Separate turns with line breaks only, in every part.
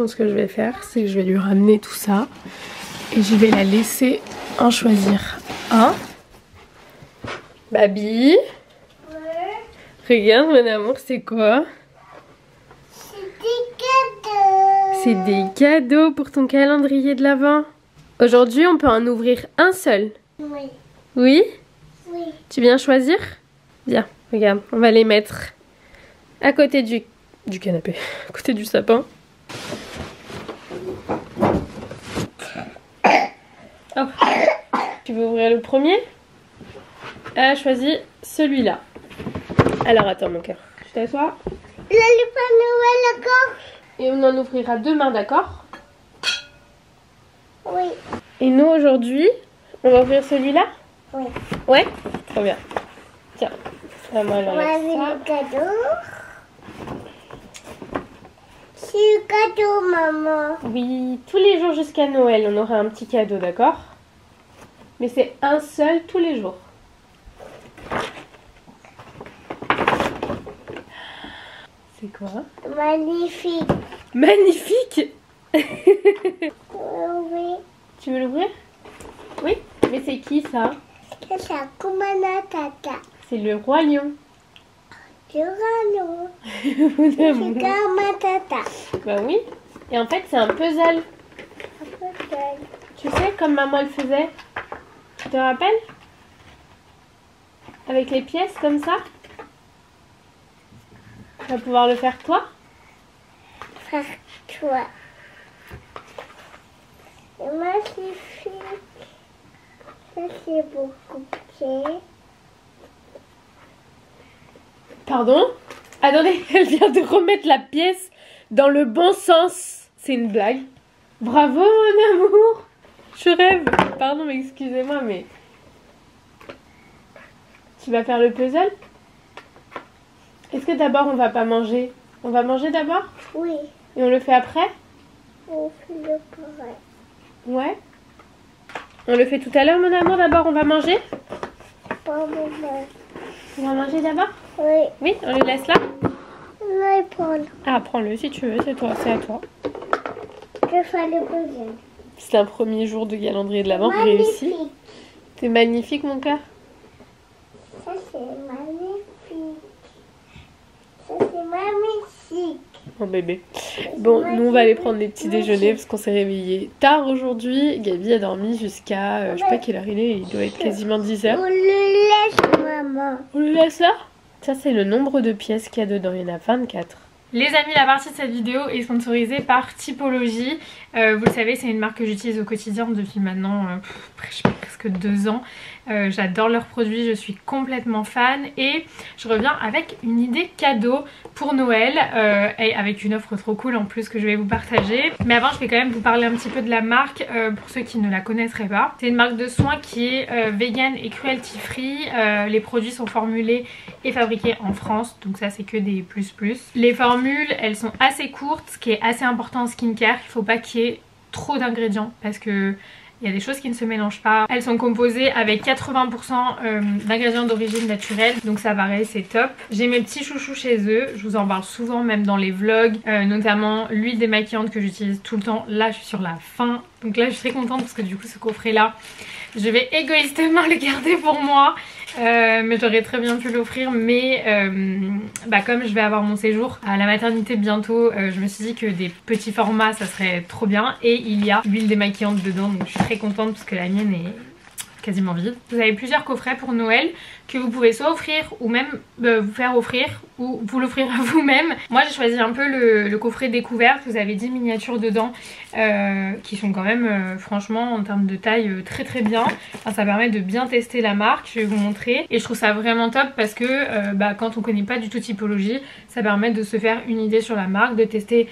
ce que je vais faire, c'est que je vais lui ramener tout ça et je vais la laisser en choisir un. Baby, regarde mon amour, c'est quoi? C'est des cadeaux pour ton calendrier de l'Avent. Aujourd'hui, on peut en ouvrir un seul.
Oui.
Oui?
Oui.
Tu viens choisir? Viens, regarde, on va les mettre à côté du canapé, à côté du sapin. Oh. Tu veux ouvrir le premier? Elle a choisi celui-là. Alors attends mon cœur, je t'assois.
Le Père Noël, d'accord?
Et on en ouvrira demain, d'accord?
Oui.
Et nous aujourd'hui, on va ouvrir celui-là?
Oui.
Ouais? Trop bien. Tiens, à moi
On
alors
va ouvrir le cadeau. C'est le cadeau, maman.
Oui, tous les jours jusqu'à Noël, on aura un petit cadeau, d'accord? Mais c'est un seul tous les jours. C'est quoi?
Magnifique.
Magnifique!
Oui.
Tu veux l'ouvrir? Oui? Mais c'est qui ça?
C'est la Kumana Tata.
C'est le roi lion.
Le rano.
Mon
C'est
amour.
Kumana Tata.
Bah oui. Et en fait, c'est un puzzle.
Peut-être.
Tu sais, comme maman le faisait. Tu te rappelles? Avec les pièces comme ça. Tu vas pouvoir le faire toi?
Faire toi. C'est magnifique. Ça, c'est beaucoup de.
Pardon? Attendez, elle vient de remettre la pièce dans le bon sens. C'est une blague. Bravo mon amour. Je rêve. Pardon, mais excusez-moi, mais... Tu vas faire le puzzle? Est-ce que d'abord on va pas manger? On va manger d'abord?
Oui.
Et on le fait après?
On fait le pareil.
Ouais. On le fait tout à l'heure mon amour, d'abord on va manger?
Pas maman.
On va manger d'abord?
Oui.
Oui, on le laisse là?
On va prendre.
Ah, prends-le si tu veux, c'est toi, c'est à toi.
Je fais le puzzle.
C'est un premier jour de calendrier de l'Avent réussi.
Magnifique.
C'est magnifique mon cœur.
Ça, c'est magnifique. Ça, c'est magnifique.
Mon bébé. Bon, nous on va aller prendre les petits déjeuners parce qu'on s'est réveillé tard aujourd'hui. Gabi a dormi jusqu'à, je sais pas quelle heure il doit être quasiment 10h.
On le laisse, maman.
On le laisse là? Ça c'est le nombre de pièces qu'il y a dedans, il y en a 24. Les amis, la partie de cette vidéo est sponsorisée par Typologie. Vous le savez, c'est une marque que j'utilise au quotidien depuis maintenant presque 2 ans. J'adore leurs produits, je suis complètement fan et je reviens avec une idée cadeau pour Noël et avec une offre trop cool en plus que je vais vous partager. Mais avant, je vais quand même vous parler un petit peu de la marque pour ceux qui ne la connaîtraient pas. C'est une marque de soins qui est vegan et cruelty free. Les produits sont formulés et fabriqués en France, donc ça c'est que des plus. Les formules, elles sont assez courtes, ce qui est assez important en skincare. Il ne faut pas qu'il y ait trop d'ingrédients parce que il y a des choses qui ne se mélangent pas. Elles sont composées avec 80% d'ingrédients d'origine naturelle. Donc ça pareil, c'est top. J'ai mes petits chouchous chez eux. Je vous en parle souvent même dans les vlogs. Notamment l'huile démaquillante que j'utilise tout le temps. Là je suis sur la fin. Donc là je suis très contente parce que du coup ce coffret là, je vais égoïstement le garder pour moi. Mais j'aurais très bien pu l'offrir. Mais comme je vais avoir mon séjour à la maternité bientôt, je me suis dit que des petits formats ça serait trop bien. Et il y a l'huile démaquillante dedans. Donc je suis très contente parce que la mienne est quasiment vide. Vous avez plusieurs coffrets pour Noël que vous pouvez soit offrir ou même vous faire offrir ou vous l'offrir à vous-même. Moi j'ai choisi un peu le coffret découverte. Vous avez 10 miniatures dedans qui sont quand même franchement en termes de taille très bien. Enfin, ça permet de bien tester la marque, je vais vous montrer. Et je trouve ça vraiment top parce que quand on connaît pas du tout Typologie, ça permet de se faire une idée sur la marque, de tester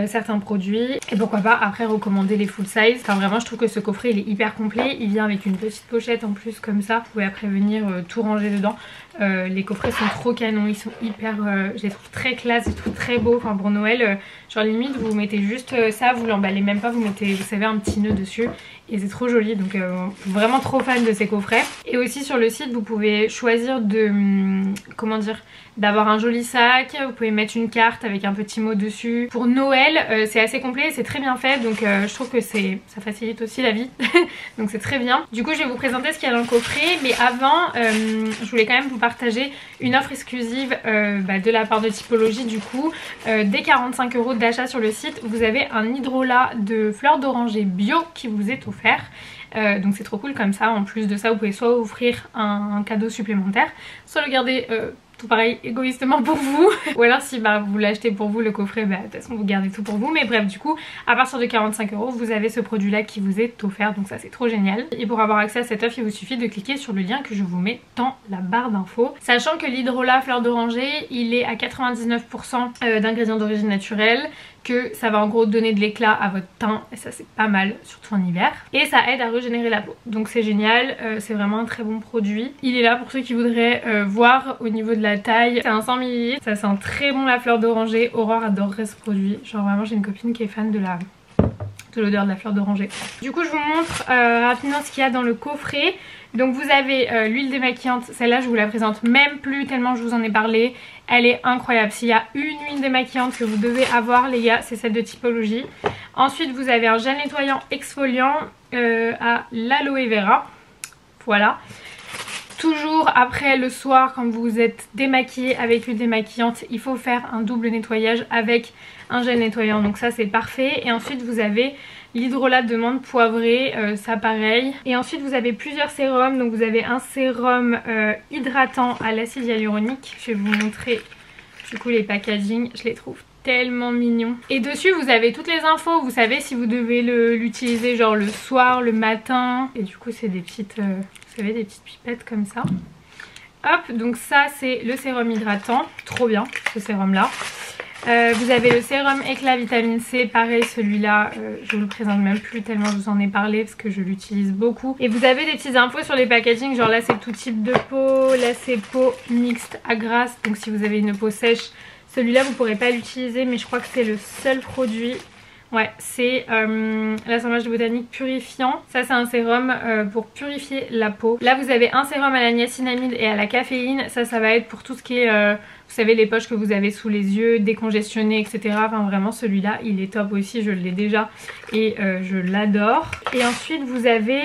certains produits et pourquoi pas après recommander les full size. Enfin vraiment je trouve que ce coffret il est hyper complet. Il vient avec une petite pochette en plus comme ça. Vous pouvez après venir tout ranger dedans. Les coffrets sont trop canons, ils sont hyper, je les trouve très classe, je les trouve très beaux. Enfin pour Noël, genre limite vous mettez juste ça, vous l'emballez même pas, vous mettez, vous savez, un petit nœud dessus et c'est trop joli. Donc vraiment trop fan de ces coffrets. Et aussi sur le site vous pouvez choisir de, comment dire, d'avoir un joli sac, vous pouvez mettre une carte avec un petit mot dessus. Pour Noël c'est assez complet, c'est très bien fait, donc je trouve que ça facilite aussi la vie donc c'est très bien. Du coup je vais vous présenter ce qu'il y a dans le coffret, mais avant je voulais quand même vous partager une offre exclusive de la part de Typologie. Du coup dès 45 € d'achat sur le site, vous avez un hydrolat de fleurs d'oranger bio qui vous est offert. Donc c'est trop cool comme ça. En plus de ça vous pouvez soit offrir un cadeau supplémentaire, soit le garder tout pareil égoïstement pour vous ou alors si vous l'achetez pour vous le coffret, de toute façon vous gardez tout pour vous. Mais bref, du coup à partir de 45 € vous avez ce produit là qui vous est offert, donc ça c'est trop génial. Et pour avoir accès à cette offre il vous suffit de cliquer sur le lien que je vous mets dans la barre d'infos. Sachant que l'hydrolat fleur d'oranger il est à 99% d'ingrédients d'origine naturelle, que ça va en gros donner de l'éclat à votre teint et ça c'est pas mal, surtout en hiver, et ça aide à régénérer la peau, donc c'est génial. C'est vraiment un très bon produit. Il est là pour ceux qui voudraient voir au niveau de la taille. C'est un 100 ml, ça sent très bon la fleur d'oranger. Aurore adorerait ce produit, genre vraiment j'ai une copine qui est fan de l'odeur de la fleur d'oranger. Du coup je vous montre rapidement ce qu'il y a dans le coffret. Donc vous avez l'huile démaquillante, celle-là je vous la présente même plus tellement je vous en ai parlé. Elle est incroyable. S'il y a une huile démaquillante que vous devez avoir les gars, c'est celle de Typologie. Ensuite vous avez un gel nettoyant exfoliant à l'aloe vera. Voilà. Toujours après le soir quand vous êtes démaquillé avec l'huile démaquillante, il faut faire un double nettoyage avec un gel nettoyant, donc ça c'est parfait. Et ensuite vous avez l'hydrolat de menthe poivrée, ça pareil. Et ensuite vous avez plusieurs sérums, donc vous avez un sérum hydratant à l'acide hyaluronique. Je vais vous montrer du coup les packaging, je les trouve tellement mignons. Et dessus vous avez toutes les infos, vous savez si vous devez l'utiliser genre le soir, le matin. Et du coup c'est des petites, vous savez, des petites pipettes comme ça. Hop, donc ça c'est le sérum hydratant, trop bien ce sérum là. Vous avez le sérum éclat vitamine C, pareil celui-là je vous le présente même plus tellement je vous en ai parlé parce que je l'utilise beaucoup. Et vous avez des petites infos sur les packaging, genre là c'est tout type de peau, là c'est peau mixte à grasse, donc si vous avez une peau sèche, celui-là vous ne pourrez pas l'utiliser, mais je crois que c'est le seul produit. Ouais, c'est l'assemblage de botanique purifiant. Ça c'est un sérum pour purifier la peau. Là vous avez un sérum à la niacinamide et à la caféine. Ça va être pour tout ce qui est, vous savez, les poches que vous avez sous les yeux, décongestionner, etc. Enfin vraiment celui-là il est top aussi, je l'ai déjà et je l'adore. Et ensuite vous avez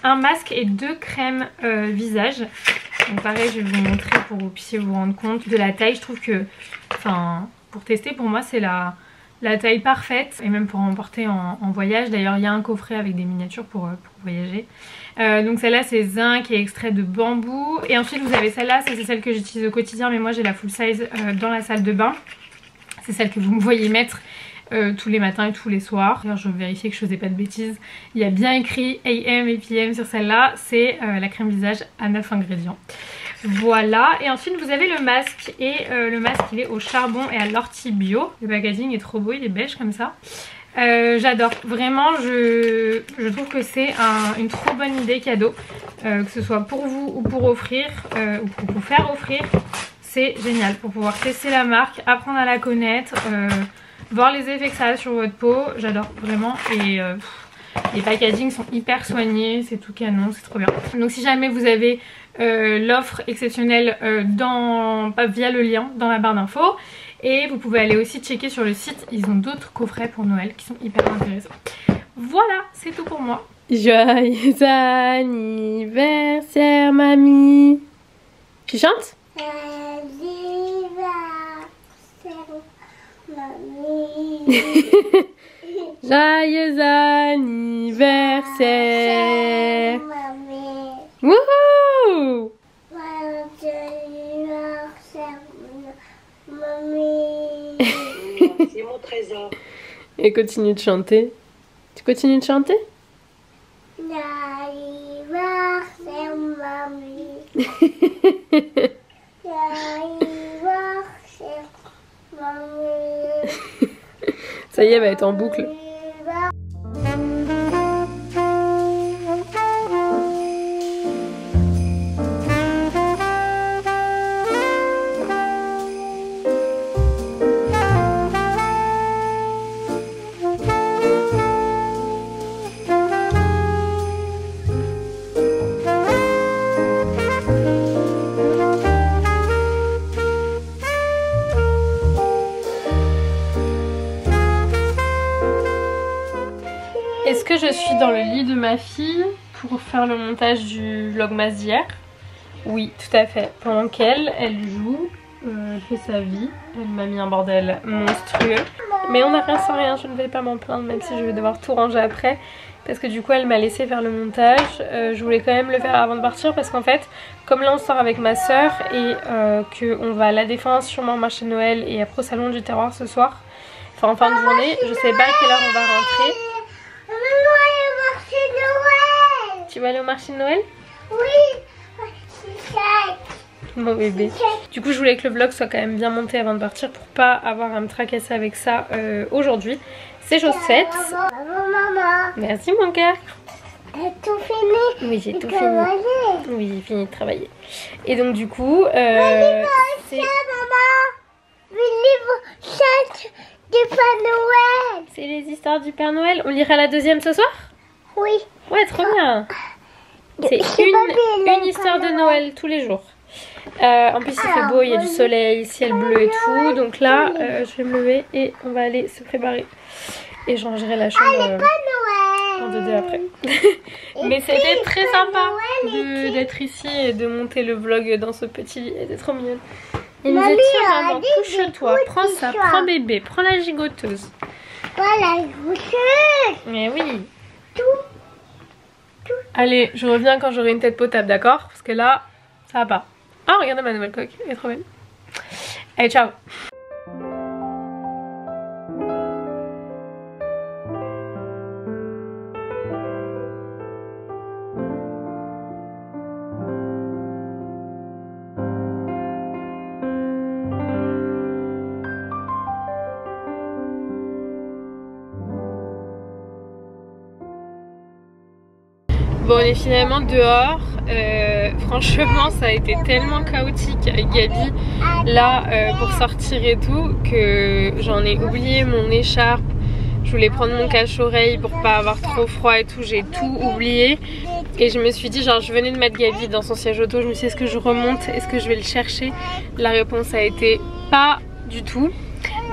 un masque et 2 crèmes visage. Donc pareil je vais vous montrer pour que vous puissiez vous rendre compte de la taille. Je trouve que, enfin pour tester, pour moi c'est la taille parfaite et même pour emporter en voyage. D'ailleurs il y a un coffret avec des miniatures pour voyager. Donc celle-là c'est zinc et extrait de bambou. Et ensuite vous avez celle-là, ça c'est celle que j'utilise au quotidien, mais moi j'ai la full size dans la salle de bain. C'est celle que vous me voyez mettre tous les matins et tous les soirs. D'ailleurs je vérifiais que je faisais pas de bêtises. Il y a bien écrit AM et PM sur celle-là. C'est la crème visage à 9 ingrédients. Voilà, et ensuite vous avez le masque, et le masque il est au charbon et à l'ortie bio. Le packaging est trop beau, il est beige comme ça. J'adore, vraiment je trouve que c'est une trop bonne idée cadeau, que ce soit pour vous ou pour offrir, ou pour vous faire offrir. C'est génial pour pouvoir tester la marque, apprendre à la connaître, voir les effets que ça a sur votre peau. J'adore vraiment, et les packaging sont hyper soignés, c'est tout canon, c'est trop bien. Donc si jamais vous avez l'offre exceptionnelle via le lien dans la barre d'infos, et vous pouvez aller aussi checker sur le site, ils ont d'autres coffrets pour Noël qui sont hyper intéressants. Voilà, c'est tout pour moi. Joyeux anniversaire mamie. Tu chantes? Joyeux anniversaire. Wouhou!
C'est mon trésor.
Et continue de chanter. Tu continues de chanter?
Anniversaire, mamie. Anniversaire, mamie.
Ça y est, elle va être en boucle. dans le lit de ma fille pour faire le montage du vlogmas d'hier. Oui, tout à fait. Pendant qu'elle joue, elle fait sa vie. Elle m'a mis un bordel monstrueux. Mais on n'a rien sans rien, je ne vais pas m'en plaindre même si je vais devoir tout ranger après. Parce que du coup elle m'a laissé faire le montage. Je voulais quand même le faire avant de partir parce qu'en fait, comme là on sort avec ma soeur et qu'on va à La Défense, sûrement au marché de Noël et après au salon du terroir ce soir, enfin en fin de journée, je sais pas à quelle heure on va rentrer. Tu vas aller au marché de Noël?
Oui.
Mon bébé. Du coup je voulais que le vlog soit quand même bien monté avant de partir pour pas avoir à me tracasser avec ça aujourd'hui. C'est chose faite.
Maman.
Merci mon cœur.
T'as tout fini?
Oui, j'ai tout fini. Oui, j'ai fini de travailler. Et donc du coup c'est...
Maman, le livre 7 du Père Noël.
C'est les histoires du Père Noël. On lira la deuxième ce soir?
Oui.
Ouais, trop bien. C'est une histoire de Noël tous les jours. En plus il fait beau, il y a du soleil, ciel bleu et tout. Donc là je vais me lever et on va aller se préparer. Et je rangerai la chambre en 2-2 après. Mais c'était très sympa d'être ici et de monter le vlog dans ce petit lit. Elle était trop mignonne. Il nous a dit maman, couche-toi, prends ça, prends bébé, prends la gigoteuse.
Voilà,
Mais oui. Allez, je reviens quand j'aurai une tête potable, d'accord? Parce que là, ça va pas. Oh, regardez ma nouvelle coque, elle est trop belle. Allez, ciao. Bon, on est finalement dehors. Franchement ça a été tellement chaotique avec Gabi là pour sortir et tout que j'en ai oublié mon écharpe. Je voulais prendre mon cache-oreille pour pas avoir trop froid et tout, j'ai tout oublié. Et je me suis dit, genre je venais de mettre Gabi dans son siège auto, je me suis dit est-ce que je remonte, est-ce que je vais le chercher? La réponse a été pas du tout.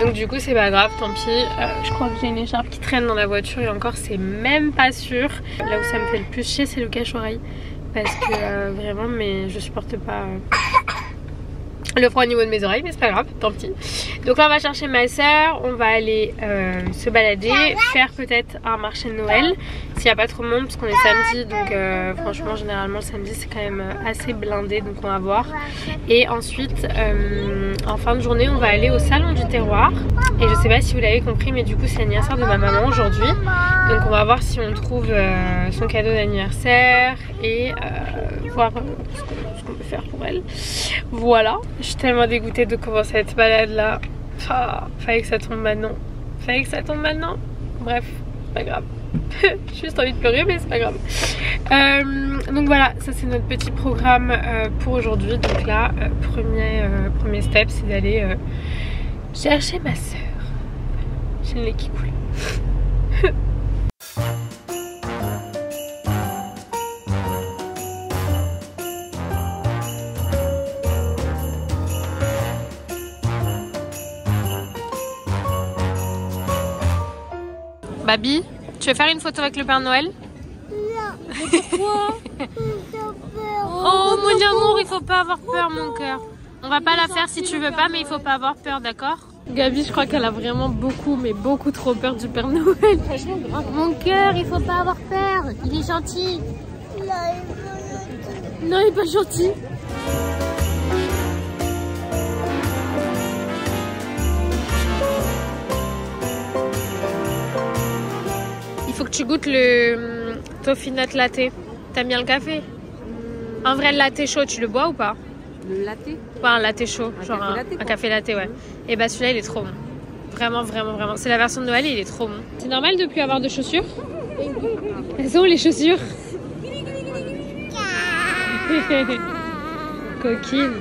Donc du coup c'est pas grave, tant pis. Je crois que j'ai une écharpe qui traîne dans la voiture et encore c'est même pas sûr. Là où ça me fait le plus chier c'est le cache-oreille. Parce que vraiment mais je supporte pas le froid au niveau de mes oreilles, mais c'est pas grave, tant pis. Donc là on va chercher ma soeur, on va aller se balader, faire peut-être un marché de Noël s'il n'y a pas trop de monde parce qu'on est samedi. Donc franchement généralement le samedi c'est quand même assez blindé, donc on va voir. Et ensuite en fin de journée on va aller au salon du terroir. Et je sais pas si vous l'avez compris mais du coup c'est l'anniversaire de ma maman aujourd'hui. Donc on va voir si on trouve son cadeau d'anniversaire et voir ce qu'on peut faire pour elle. Voilà, je suis tellement dégoûtée de commencer cette balade là. Fallait que ça tombe maintenant. Fallait que ça tombe maintenant. Bref, c'est pas grave. J'ai juste envie de pleurer mais c'est pas grave. Donc voilà, ça c'est notre petit programme pour aujourd'hui. Donc là, premier step c'est d'aller chercher ma soeur. J'ai le lait qui coule. Babi, tu veux faire une photo avec le Père Noël?
Non.
Pourquoi? Oh mon amour, il faut pas avoir peur mon cœur. On va pas la faire si tu veux pas, mais il faut pas avoir peur, d'accord? Gabi, je crois qu'elle a vraiment beaucoup, mais beaucoup trop peur du Père Noël. Franchement, grave. Mon cœur, il faut pas avoir peur. Il est gentil. Non, il est pas gentil. Il faut que tu goûtes le toffee nut latte. T'aimes bien le café? Un vrai latte chaud, tu le bois ou pas?
Le latte?
Ouais, un latte chaud, genre un café latte, ouais. Et bah celui-là il est trop bon. Vraiment, vraiment, vraiment. C'est la version de Noël et il est trop bon. C'est normal de plus avoir de chaussures? Elles sont où les chaussures? Coquine.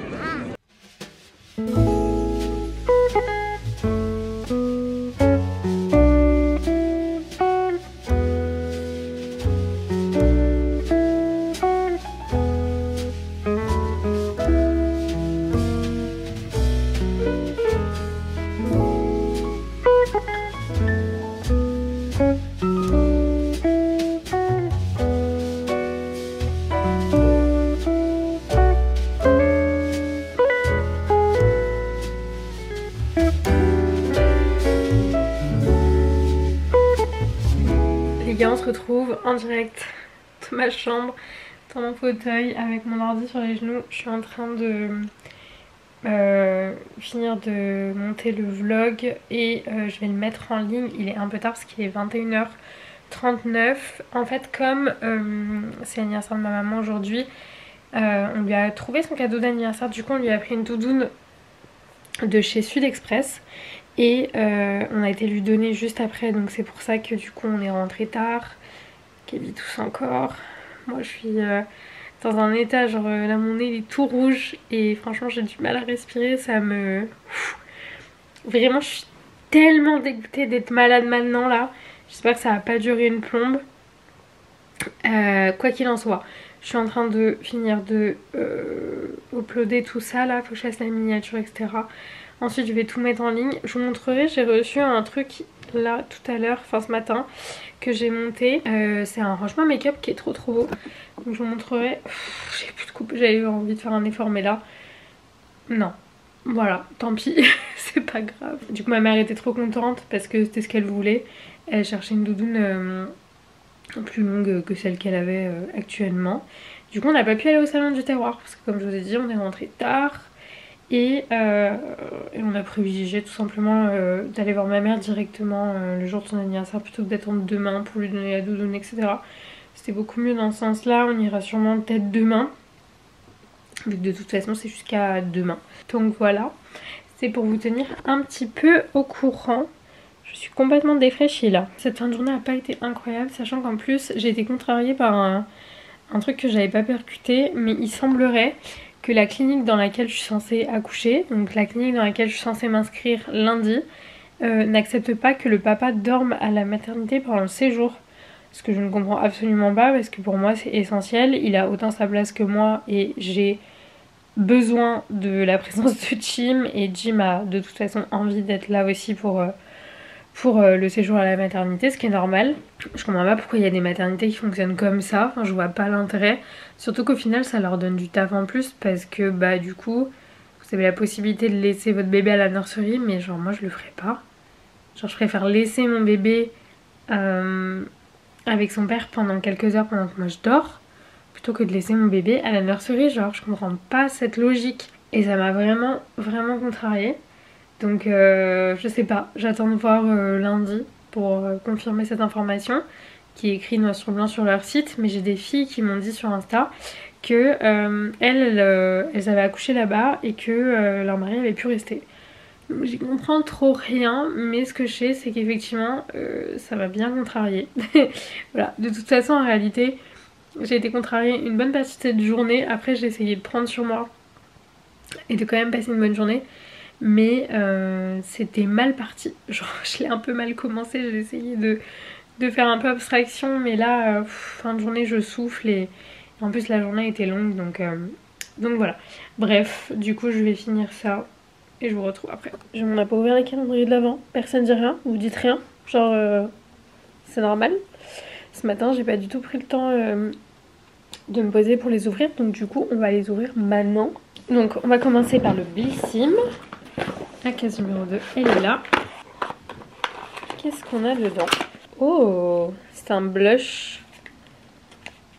en direct de ma chambre, dans mon fauteuil, avec mon ordi sur les genoux. Je suis en train de finir de monter le vlog et je vais le mettre en ligne. Il est un peu tard parce qu'il est 21h39. En fait, comme c'est l'anniversaire de ma maman aujourd'hui, on lui a trouvé son cadeau d'anniversaire. Du coup on lui a pris une doudoune de chez Sud Express et on a été lui donner juste après, donc c'est pour ça que du coup on est rentré tard. Kevin tousse encore. Moi je suis dans un état genre là mon nez il est tout rouge et franchement j'ai du mal à respirer, ça me... Vraiment je suis tellement dégoûtée d'être malade maintenant là. J'espère que ça va pas durer une plombe. Quoi qu'il en soit, je suis en train de finir de uploader tout ça là, faut que je fasse la miniature etc. Ensuite je vais tout mettre en ligne. Je vous montrerai, j'ai reçu un truc là tout à l'heure, enfin ce matin, que j'ai monté. C'est un rangement make-up qui est trop beau. Donc je vous montrerai. J'ai plus de coupe, j'avais eu envie de faire un effort mais là, non. Voilà, tant pis, c'est pas grave. Du coup ma mère était trop contente parce que c'était ce qu'elle voulait. Elle cherchait une doudoune plus longue que celle qu'elle avait actuellement. Du coup on n'a pas pu aller au salon du terroir parce que comme je vous ai dit on est rentré tard. Et on a privilégié tout simplement d'aller voir ma mère directement le jour de son anniversaire plutôt que d'attendre demain pour lui donner la doudoune etc. C'était beaucoup mieux dans ce sens là, on ira sûrement peut-être demain. Vu que de toute façon c'est jusqu'à demain. Donc voilà, c'est pour vous tenir un petit peu au courant. Je suis complètement défraîchie là. Cette fin de journée n'a pas été incroyable, sachant qu'en plus j'ai été contrariée par un truc que j'avais pas percuté. Mais il semblerait que la clinique dans laquelle je suis censée accoucher, donc la clinique dans laquelle je suis censée m'inscrire lundi, n'accepte pas que le papa dorme à la maternité pendant le séjour. Ce que je ne comprends absolument pas parce que pour moi c'est essentiel. Il a autant sa place que moi et j'ai besoin de la présence de Jim. Et Jim a de toute façon envie d'être là aussi pour le séjour à la maternité, ce qui est normal. Je comprends pas pourquoi il y a des maternités qui fonctionnent comme ça, enfin je vois pas l'intérêt. Surtout qu'au final ça leur donne du taf en plus parce que bah du coup vous avez la possibilité de laisser votre bébé à la nurserie, mais genre moi je le ferais pas. Genre je préfère laisser mon bébé avec son père pendant quelques heures pendant que moi je dors, plutôt que de laisser mon bébé à la nurserie. Genre je comprends pas cette logique et ça m'a vraiment contrariée. Donc je sais pas, j'attends de voir lundi pour confirmer cette information qui est écrite noir sur blanc sur leur site. Mais j'ai des filles qui m'ont dit sur Insta que elles avaient accouché là-bas et que leur mari avait pu rester. J'y comprends trop rien, mais ce que je sais c'est qu'effectivement ça m'a bien contrariée. Voilà, de toute façon en réalité j'ai été contrariée une bonne partie de cette journée. Après j'ai essayé de prendre sur moi et de quand même passer une bonne journée. Mais c'était mal parti, genre je l'ai un peu mal commencé, j'ai essayé de faire un peu abstraction, mais là fin de journée je souffle et en plus la journée était longue, donc voilà. Bref, du coup je vais finir ça et je vous retrouve après. On n'a pas ouvert les calendriers de l'avant, personne dit rien, vous dites rien, genre c'est normal. Ce matin j'ai pas du tout pris le temps de me poser pour les ouvrir, donc du coup on va les ouvrir maintenant. Donc on va commencer par le Blissim. La case numéro 2, elle est là. Qu'est-ce qu'on a dedans? Oh, c'est un blush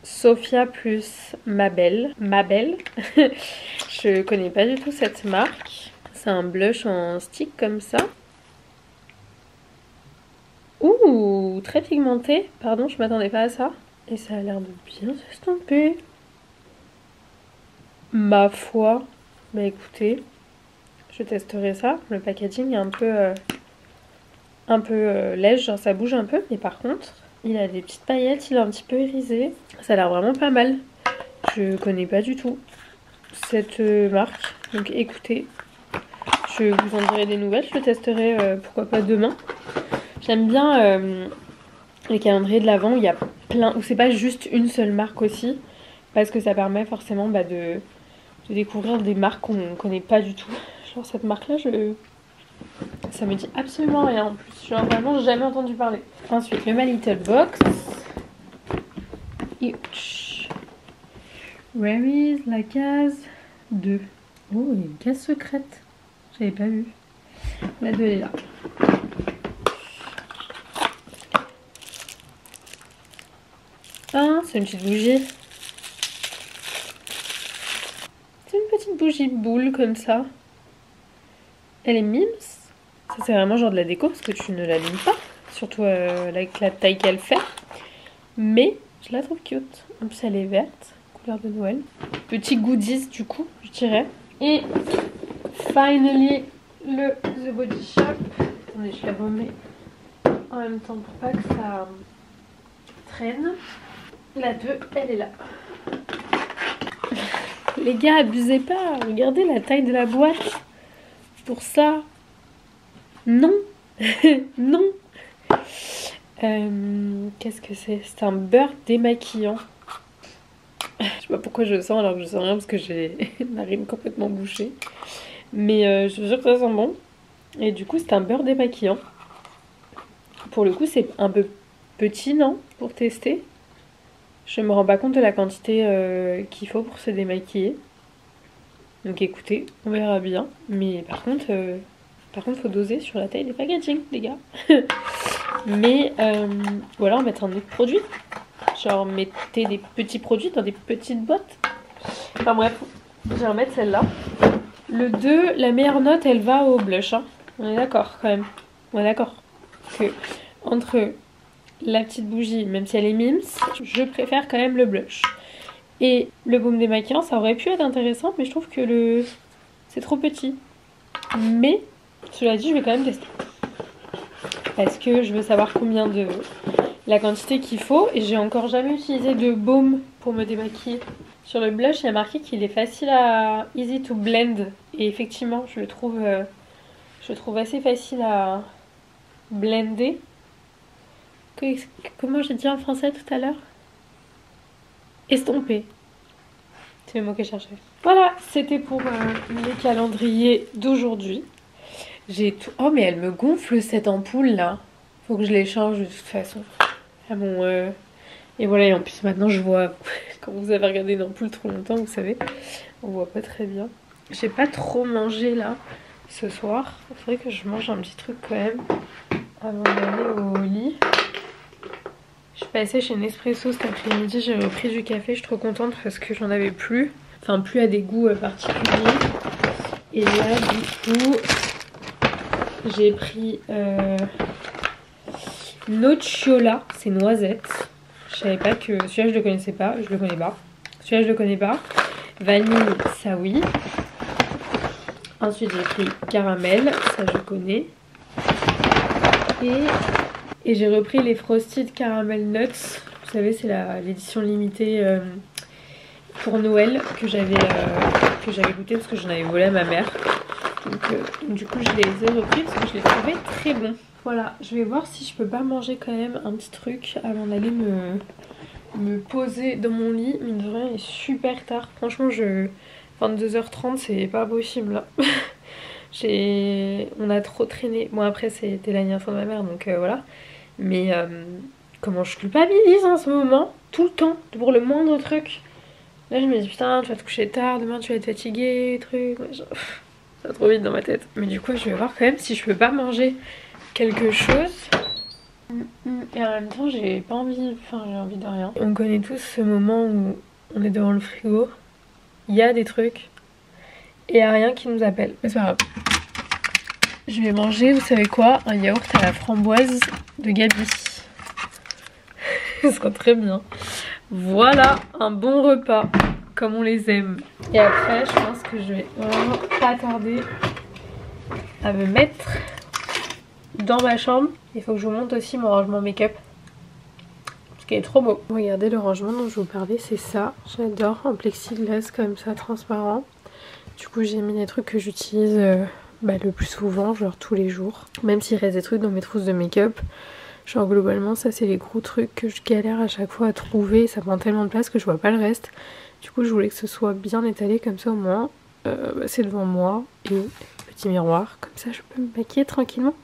Sophia plus Mabel. Mabel. Je connais pas du tout cette marque. C'est un blush en stick comme ça. Ouh, très pigmenté. Pardon, je m'attendais pas à ça. Et ça a l'air de bien s'estomper. Ma foi. Bah écoutez, je testerai ça. Le packaging est un peu lège, genre ça bouge un peu. Mais par contre, il a des petites paillettes, il est un petit peu irisé. Ça a l'air vraiment pas mal. Je connais pas du tout cette marque. Donc écoutez, je vous en dirai des nouvelles. Je le testerai pourquoi pas demain. J'aime bien les calendriers de l'Avent où il y a plein, où c'est pas juste une seule marque aussi. Parce que ça permet forcément de découvrir des marques qu'on ne connaît pas du tout. Genre cette marque là, ça me dit absolument rien en plus. Genre vraiment jamais entendu parler. Ensuite le My Little Box. Ouch. Where is la case 2? Oh, il y a une case secrète. J'avais pas vu. La 2 elle est là. Ah, c'est une petite bougie. C'est une petite bougie boule comme ça. Elle est mimes. Ça c'est vraiment genre de la déco parce que tu ne l'allumes pas. Surtout avec la taille qu'elle fait. Mais je la trouve cute. En plus elle est verte, couleur de Noël. Petit goodies du coup, je dirais. Et finally le The Body Shop. Attendez, je la remets en même temps pour pas que ça traîne. La 2, elle est là. Les gars, abusez pas. Regardez la taille de la boîte. Pour ça. Non. Non. Qu'est-ce que c'est? C'est un beurre démaquillant. Je sais pas pourquoi je sens alors que je sens rien parce que j'ai ma rime complètement bouchée. Mais je jure que ça sent bon. Et du coup c'est un beurre démaquillant. Pour le coup c'est un peu petit, non? Pour tester. Je me rends pas compte de la quantité qu'il faut pour se démaquiller. Donc écoutez, on verra bien. Mais par contre faut doser sur la taille des packaging, les gars. Mais ou alors mettre un autre produit. Genre mettez des petits produits dans des petites boîtes. Enfin bref, je vais remettre celle-là. Le 2, la meilleure note, elle va au blush. Hein. On est d'accord quand même. On est d'accord. Que entre la petite bougie, même si elle est mimes, je préfère quand même le blush. Et le baume démaquillant, ça aurait pu être intéressant, mais je trouve que c'est trop petit. Mais, cela dit, je vais quand même tester. Parce que je veux savoir combien de... la quantité qu'il faut. Et j'ai encore jamais utilisé de baume pour me démaquiller. Sur le blush, il y a marqué qu'il est facile à... easy to blend. Et effectivement, je le trouve assez facile à blender. Comment j'ai dit en français tout à l'heure? Estomper. C'est le mot que je cherchais. Voilà, c'était pour les calendriers d'aujourd'hui. J'ai tout... Oh mais elle me gonfle cette ampoule là. Faut que je l'échange de toute façon. Ah bon, et voilà, et en plus maintenant je vois, quand vous avez regardé une ampoule trop longtemps, vous savez, on voit pas très bien. J'ai pas trop mangé là, ce soir. Il faudrait que je mange un petit truc quand même, avant d'aller au lit. Je suis passée chez Nespresso cet après-midi, j'ai repris du café, je suis trop contente parce que j'en avais plus. Enfin, plus à des goûts particuliers. Et là, du coup, j'ai pris Nocciola, c'est noisette. Je savais pas que... Celui-là, je le connaissais pas, je le connais pas. Celui-là, je le connais pas. Vanille, ça oui. Ensuite, j'ai pris caramel, ça je connais. Et j'ai repris les Frosted Caramel Nuts. Vous savez, c'est l'édition limitée pour Noël que j'avais goûté parce que j'en avais volé à ma mère. Donc du coup, je les ai repris parce que je les trouvais très bons. Voilà, je vais voir si je peux pas manger quand même un petit truc avant d'aller me poser dans mon lit. Mine de rien, il est super tard. Franchement, 22h30, c'est pas possible là. On a trop traîné. Bon, après, c'était l'anniversaire de ma mère, donc voilà. Mais comment je culpabilise en ce moment, tout le temps, pour le moindre truc. Là, je me dis, putain, tu vas te coucher tard, demain tu vas être fatiguée, truc. Ça va trop vite dans ma tête. Mais du coup, je vais voir quand même si je peux pas manger quelque chose. Et en même temps, j'ai pas envie, enfin, j'ai envie de rien. On connaît tous ce moment où on est devant le frigo, il y a des trucs et il y a rien qui nous appelle. Mais c'est pas grave. Je vais manger, vous savez quoi, un yaourt à la framboise de Gabi. Ce sera très bien. Voilà, un bon repas, comme on les aime. Et après, je pense que je vais vraiment pas tarder à me mettre dans ma chambre. Il faut que je vous montre aussi mon rangement make-up. Parce qu'il est trop beau. Regardez le rangement dont je vous parlais, c'est ça. J'adore, en plexiglas comme ça, transparent. Du coup, j'ai mis les trucs que j'utilise le plus souvent, genre tous les jours. Même s'il reste des trucs dans mes trousses de make-up. Genre globalement, ça c'est les gros trucs que je galère à chaque fois à trouver. Ça prend tellement de place que je vois pas le reste. Du coup, je voulais que ce soit bien étalé comme ça au moins. C'est devant moi. Et petit miroir, comme ça je peux me maquiller tranquillement.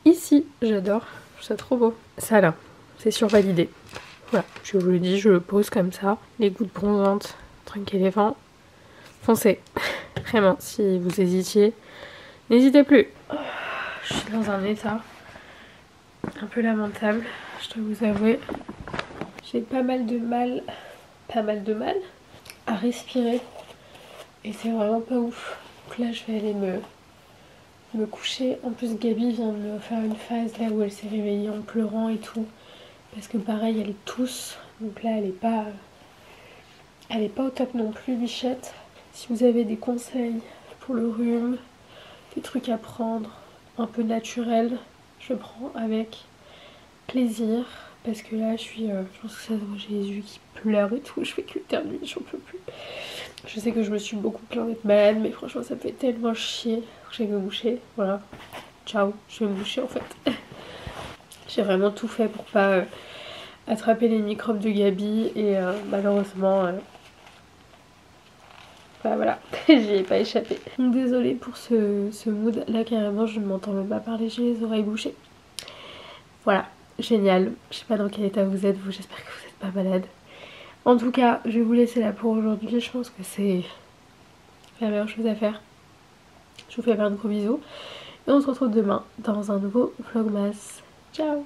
Ici, j'adore. Je trouve ça trop beau. Ça là, c'est survalidé. Voilà, je vous le dis, je le pose comme ça. Les gouttes bronzantes, truc éléphant. Foncez. Vraiment, si vous hésitiez, n'hésitez plus. Oh, je suis dans un état un peu lamentable, je dois vous avouer. j'ai pas mal de mal à respirer et c'est vraiment pas ouf. Donc là je vais aller me coucher. En plus Gabi vient de me faire une phase là où elle s'est réveillée en pleurant et tout. Parce que pareil elle tousse. Donc là elle est pas au top non plus Bichette. Si vous avez des conseils pour le rhume, des trucs à prendre un peu naturels, je prends avec plaisir. Parce que là je pense que ça se voit, j'ai les yeux qui pleurent et tout, je fais que éternuer, j'en peux plus. Je sais que je me suis beaucoup plaint d'être malade, mais franchement ça me fait tellement chier. Je vais me moucher, voilà. Ciao, je vais me moucher en fait. J'ai vraiment tout fait pour pas attraper les microbes de Gabi et malheureusement bah voilà, j'y ai pas échappé. Donc désolée pour ce mood, là carrément je ne m'entends même pas parler, j'ai les oreilles bouchées. Voilà, génial, je sais pas dans quel état vous êtes, vous, j'espère que vous n'êtes pas malade. En tout cas, je vais vous laisser là pour aujourd'hui, je pense que c'est la meilleure chose à faire. Je vous fais plein de gros bisous et on se retrouve demain dans un nouveau vlogmas. Ciao.